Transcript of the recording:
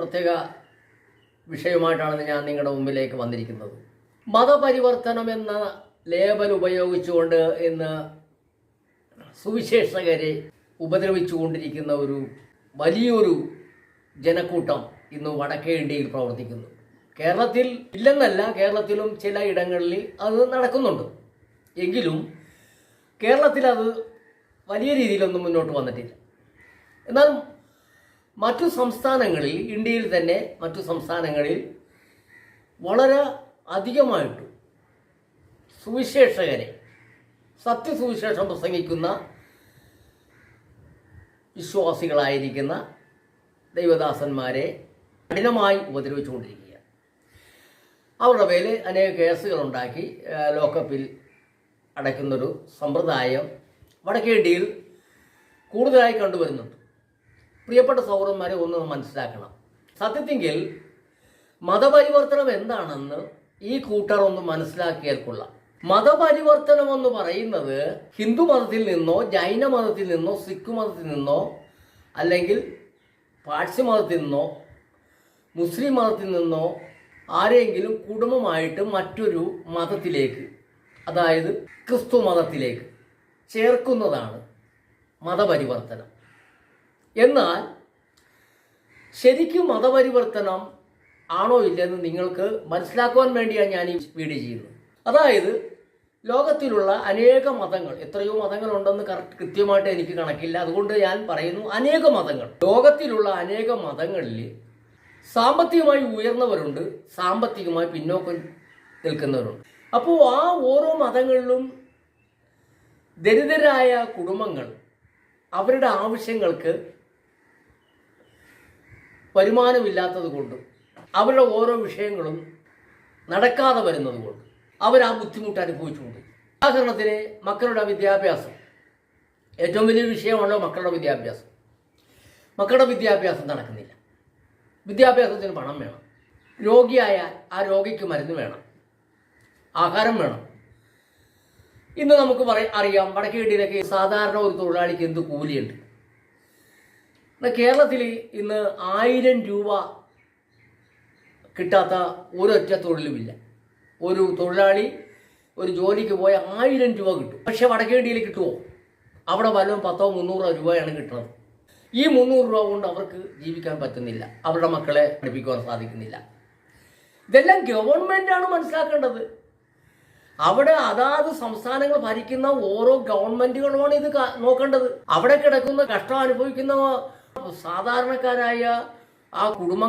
പ്രത്യേക വിഷയമായിട്ടാണ് ഞാൻ നിങ്ങളുടെ മുമ്പിലേക്ക് വന്നിരിക്കുന്നത്. മതപരിവർത്തനം എന്ന ലേബൽ ഉപയോഗിച്ചുകൊണ്ട് ഇന്ന് സുവിശേഷകരെ ഉപദ്രവിച്ചുകൊണ്ടിരിക്കുന്ന ഒരു വലിയൊരു ജനക്കൂട്ടം ഇന്ന് വടക്കേ ഇന്ത്യയിൽ പ്രവർത്തിക്കുന്നു. കേരളത്തിൽ ഇല്ലെന്നല്ല, കേരളത്തിലും ചില ഇടങ്ങളിൽ അത് നടക്കുന്നുണ്ട്. എങ്കിലും കേരളത്തിൽ അത് വലിയ രീതിയിലൊന്നും മുന്നോട്ട് വന്നിട്ടില്ല. എന്നാൽ മറ്റു സംസ്ഥാനങ്ങളിൽ, ഇന്ത്യയിൽ തന്നെ മറ്റു സംസ്ഥാനങ്ങളിൽ വളരെ അധികമായിട്ട് സുവിശേഷകരെ, സത്യസുവിശേഷം പ്രസംഗിക്കുന്ന വിശ്വാസികളായിരിക്കുന്ന ദൈവദാസന്മാരെ കഠിനമായി ഉപദ്രവിച്ചുകൊണ്ടിരിക്കുകയാണ്. അവരുടെ പേരിൽ അനേക കേസുകളുണ്ടാക്കി ലോക്കപ്പിൽ അടയ്ക്കുന്നൊരു സമ്പ്രദായം വടക്കേ ഇന്ത്യയിൽ കൂടുതലായി കണ്ടുവരുന്നുണ്ട്. പ്രിയപ്പെട്ട സൗഹൃദന്മാരെ ഒന്ന് മനസ്സിലാക്കണം. സത്യത്തിൽ മതപരിവർത്തനം എന്താണെന്ന് ഈ കൂട്ടർ ഒന്ന് മനസ്സിലാക്കിയാൽ കൊള്ളാം. മതപരിവർത്തനം എന്ന് പറയുന്നത് ഹിന്ദു മതത്തിൽ നിന്നോ ജൈന മതത്തിൽ നിന്നോ സിഖ് മതത്തിൽ നിന്നോ അല്ലെങ്കിൽ പാഴ്സി മതത്തിൽ നിന്നോ മുസ്ലിം മതത്തിൽ നിന്നോ ആരെങ്കിലും കുടുംബമായിട്ട് മറ്റൊരു മതത്തിലേക്ക്, അതായത് ക്രിസ്തു മതത്തിലേക്ക് ചേർക്കുന്നതാണ് മതപരിവർത്തനം. എന്നാൽ ശരിക്കും മതപരിവർത്തനം ആണോ ഇല്ലെന്ന് നിങ്ങൾക്ക് മനസ്സിലാക്കുവാൻ വേണ്ടിയാണ് ഞാൻ ഈ വീഡിയോ ചെയ്യുന്നത്. അതായത് ലോകത്തിലുള്ള അനേക മതങ്ങൾ, എത്രയോ മതങ്ങളുണ്ടെന്ന് കൃത്യമായിട്ട് എനിക്ക് കണക്കില്ല, അതുകൊണ്ട് ഞാൻ പറയുന്നു അനേക മതങ്ങൾ. ലോകത്തിലുള്ള അനേക മതങ്ങളിൽ സാമ്പത്തികമായി ഉയർന്നവരുണ്ട്, സാമ്പത്തികമായി പിന്നോക്കം നിൽക്കുന്നവരുണ്ട്. അപ്പോൾ ആ ഓരോ മതങ്ങളിലും ദരിദ്രരായ കുടുംബങ്ങൾ അവരുടെ ആവശ്യങ്ങൾക്ക് വരുമാനമില്ലാത്തത് കൊണ്ടും അവരുടെ ഓരോ വിഷയങ്ങളും നടക്കാതെ വരുന്നത് കൊണ്ടും അവർ ആ ബുദ്ധിമുട്ട് അനുഭവിച്ചുകൊണ്ട്, ഉദാഹരണത്തിന് മക്കളുടെ വിദ്യാഭ്യാസം ഏറ്റവും വലിയ വിഷയമാണല്ലോ. മക്കളുടെ വിദ്യാഭ്യാസം നടക്കുന്നില്ല. വിദ്യാഭ്യാസത്തിന് പണം വേണം. രോഗിയായാൽ ആ രോഗിക്ക് മരുന്ന് വേണം, ആഹാരം വേണം. ഇന്ന് നമുക്ക് അറിയാം, വടക്കേ ഇന്ത്യയിലൊക്കെ സാധാരണ ഒരു തൊഴിലാളിക്ക് എന്ത് കൂലിയുണ്ട്. കേരളത്തിൽ ഇന്ന് 1000 രൂപ കിട്ടാത്ത ഒരൊറ്റ തൊഴിലുമില്ല. ഒരു തൊഴിലാളി ഒരു ജോലിക്ക് പോയ 1000 രൂപ കിട്ടും. പക്ഷെ വടക്കേ ഇന്ത്യയിൽ കിട്ടുമോ? അവിടെ വല്ലതും 10-300 രൂപയാണ് കിട്ടുന്നത്. ഈ 300 രൂപ കൊണ്ട് അവർക്ക് ജീവിക്കാൻ പറ്റുന്നില്ല, അവരുടെ മക്കളെ പഠിപ്പിക്കുവാൻ സാധിക്കുന്നില്ല. ഇതെല്ലാം ഗവൺമെൻറ്റാണ് മനസ്സിലാക്കേണ്ടത്. അവിടെ അതാത് സംസ്ഥാനങ്ങൾ ഭരിക്കുന്ന ഓരോ ഗവൺമെൻറ്റുകളുമാണ് ഇത് നോക്കേണ്ടത്. അവിടെ കിടക്കുന്ന കഷ്ടം അനുഭവിക്കുന്ന സാധാരണക്കാരായ ആ കുടുംബങ്ങൾ